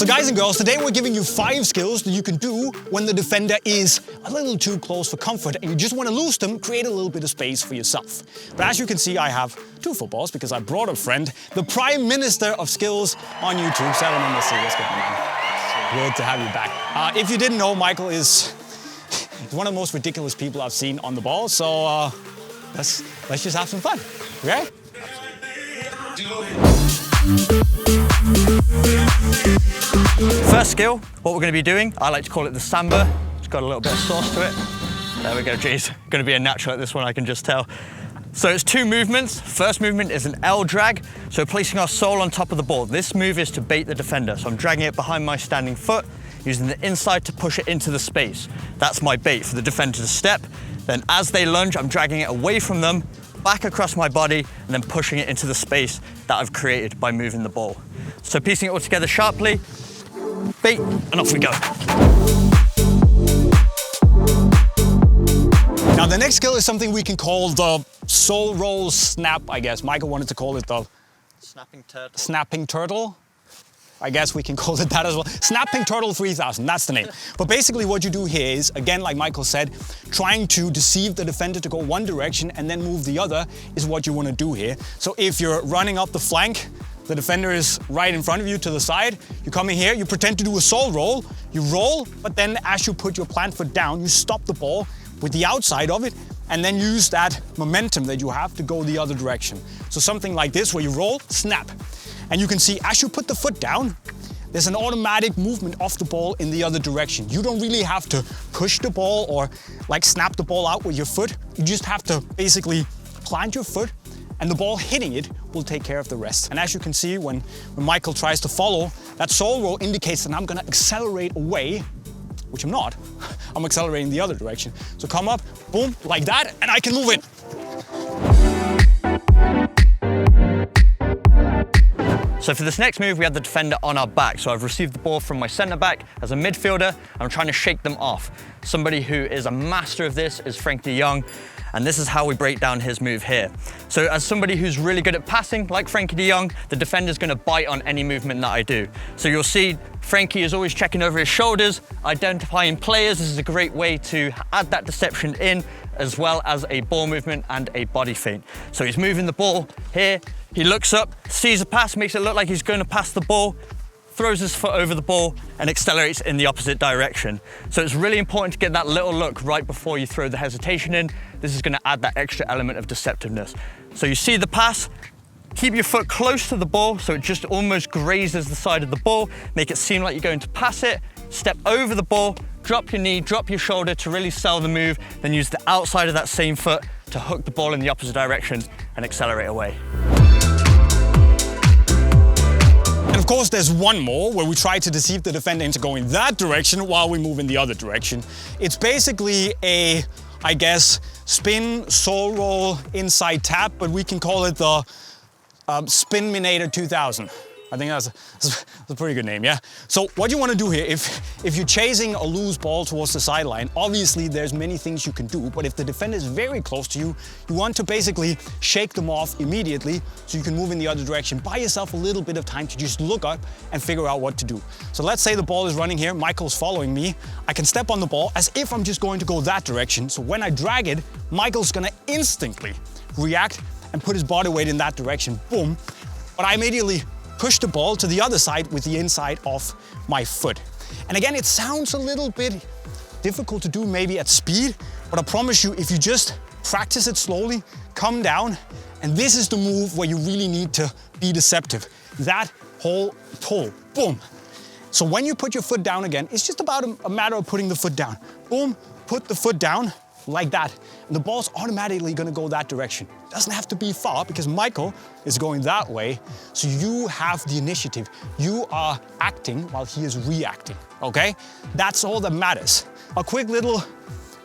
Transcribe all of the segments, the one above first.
So guys and girls, today we're giving you 5 skills that you can do when the defender is a little too close for comfort and you just want to lose them, create a little bit of space for yourself. But as you can see, I have 2 footballs because I brought a friend, the Prime Minister of Skills on YouTube. Salomon, let's see what's going on. Good to have you back. If you didn't know, Michael is one of the most ridiculous people I've seen on the ball, so let's just have some fun, okay? First skill, what we're going to be doing, I like to call it the samba. It's got a little bit of sauce to it. There we go, geez. Going to be a natural at this one, I can just tell. So it's 2 movements. First movement is an L drag, so placing our sole on top of the ball. This move is to bait the defender. So I'm dragging it behind my standing foot, using the inside to push it into the space. That's my bait for the defender to step. Then as they lunge, I'm dragging it away from them, back across my body, and then pushing it into the space that I've created by moving the ball. So piecing it all together sharply, bait, and off we go. Now the next skill is something we can call the sole roll snap, I guess. Michael wanted to call it the Snapping turtle. Snapping turtle. I guess we can call it that as well. Snapping Turtle 3000, that's the name. But basically what you do here is, again, like Michael said, trying to deceive the defender to go one direction and then move the other is what you want to do here. So if you're running up the flank, the defender is right in front of you to the side, you come in here, you pretend to do a sole roll, you roll, but then as you put your plant foot down, you stop the ball with the outside of it and then use that momentum that you have to go the other direction. So something like this where you roll, snap. And you can see as you put the foot down, there's an automatic movement of the ball in the other direction. You don't really have to push the ball or like snap the ball out with your foot. You just have to basically plant your foot and the ball hitting it will take care of the rest. And as you can see, when Michael tries to follow, that sole roll indicates that I'm gonna accelerate away, which I'm not. I'm accelerating the other direction. So come up, boom, like that, and I can move it. So for this next move, we have the defender on our back. So I've received the ball from my centre back as a midfielder, and I'm trying to shake them off. Somebody who is a master of this is Frenkie, and this is how we break down his move here. So as somebody who's really good at passing, like Frenkie, the defender's gonna bite on any movement that I do. So you'll see Frenkie is always checking over his shoulders, identifying players. This is a great way to add that deception in, as well as a ball movement and a body feint. So he's moving the ball here, he looks up, sees a pass, makes it look like he's going to pass the ball, throws his foot over the ball and accelerates in the opposite direction. So it's really important to get that little look right before you throw the hesitation in. This is going to add that extra element of deceptiveness. So you see the pass, keep your foot close to the ball so it just almost grazes the side of the ball, make it seem like you're going to pass it, step over the ball, drop your knee, drop your shoulder to really sell the move, then use the outside of that same foot to hook the ball in the opposite direction and accelerate away. And of course, there's one more where we try to deceive the defender into going that direction while we move in the other direction. It's basically a, I guess, spin, sole roll, inside tap, but we can call it the spin minator 2000. I think that's a pretty good name, yeah? So what you want to do here, if you're chasing a loose ball towards the sideline, obviously there's many things you can do, but if the defender is very close to you, you want to basically shake them off immediately so you can move in the other direction. Buy yourself a little bit of time to just look up and figure out what to do. So let's say the ball is running here, Michael's following me. I can step on the ball as if I'm just going to go that direction. So when I drag it, Michael's gonna instantly react and put his body weight in that direction, boom. But I immediately push the ball to the other side with the inside of my foot. And again, it sounds a little bit difficult to do maybe at speed, but I promise you, if you just practice it slowly, come down, and this is the move where you really need to be deceptive. That whole toe, boom. So when you put your foot down again, it's just about a matter of putting the foot down. Boom, put the foot down like that. And the ball's automatically gonna go that direction. Doesn't have to be far because Michael is going that way. So you have the initiative. You are acting while he is reacting, okay? That's all that matters. A quick little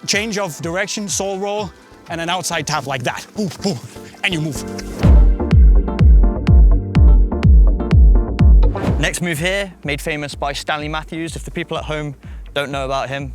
change of direction, sole roll, and an outside tap like that. Boom, boom, and you move. Next move here, made famous by Stanley Matthews. If the people at home don't know about him,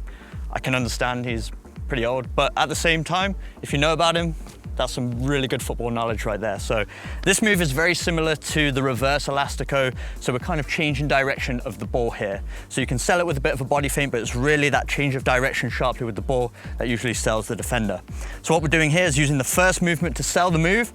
I can understand he's pretty old, but at the same time, if you know about him, That's some really good football knowledge right there. So this move is very similar to the reverse elastico. So we're kind of changing direction of the ball here. So you can sell it with a bit of a body feint, but it's really that change of direction sharply with the ball that usually sells the defender. So what we're doing here is using the first movement to sell the move,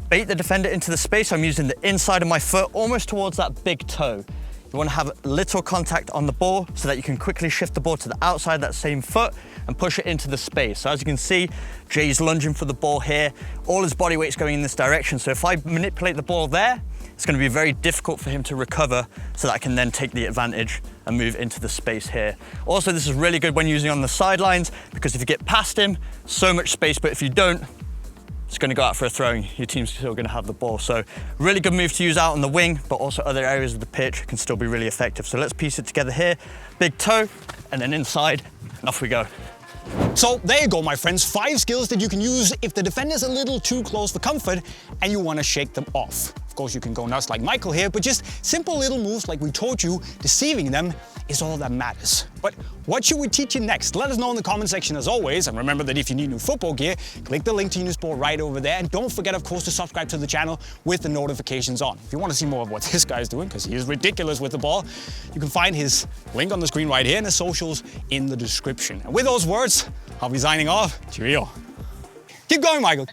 bait the defender into the space. I'm using the inside of my foot almost towards that big toe. You want to have little contact on the ball so that you can quickly shift the ball to the outside of that same foot and push it into the space. So as you can see, Jay's lunging for the ball here. All his body weight's going in this direction. So if I manipulate the ball there, it's going to be very difficult for him to recover so that I can then take the advantage and move into the space here. Also, this is really good when using on the sidelines because if you get past him, so much space, but if you don't, it's going to go out for a throw and your team's still going to have the ball. So really good move to use out on the wing, but also other areas of the pitch can still be really effective. So let's piece it together here. Big toe and then inside and off we go. So there you go, my friends. 5 skills that you can use if the defender's a little too close for comfort and you want to shake them off. Of course, you can go nuts like Michael here, but just simple little moves like we told you, deceiving them is all that matters. But what should we teach you next? Let us know in the comment section as always. And remember that if you need new football gear, click the link to Unisport right over there. And don't forget, of course, to subscribe to the channel with the notifications on. If you want to see more of what this guy's doing, because he is ridiculous with the ball, you can find his link on the screen right here and his socials in the description. And with those words, I'll be signing off. Cheerio. Keep going, Michael.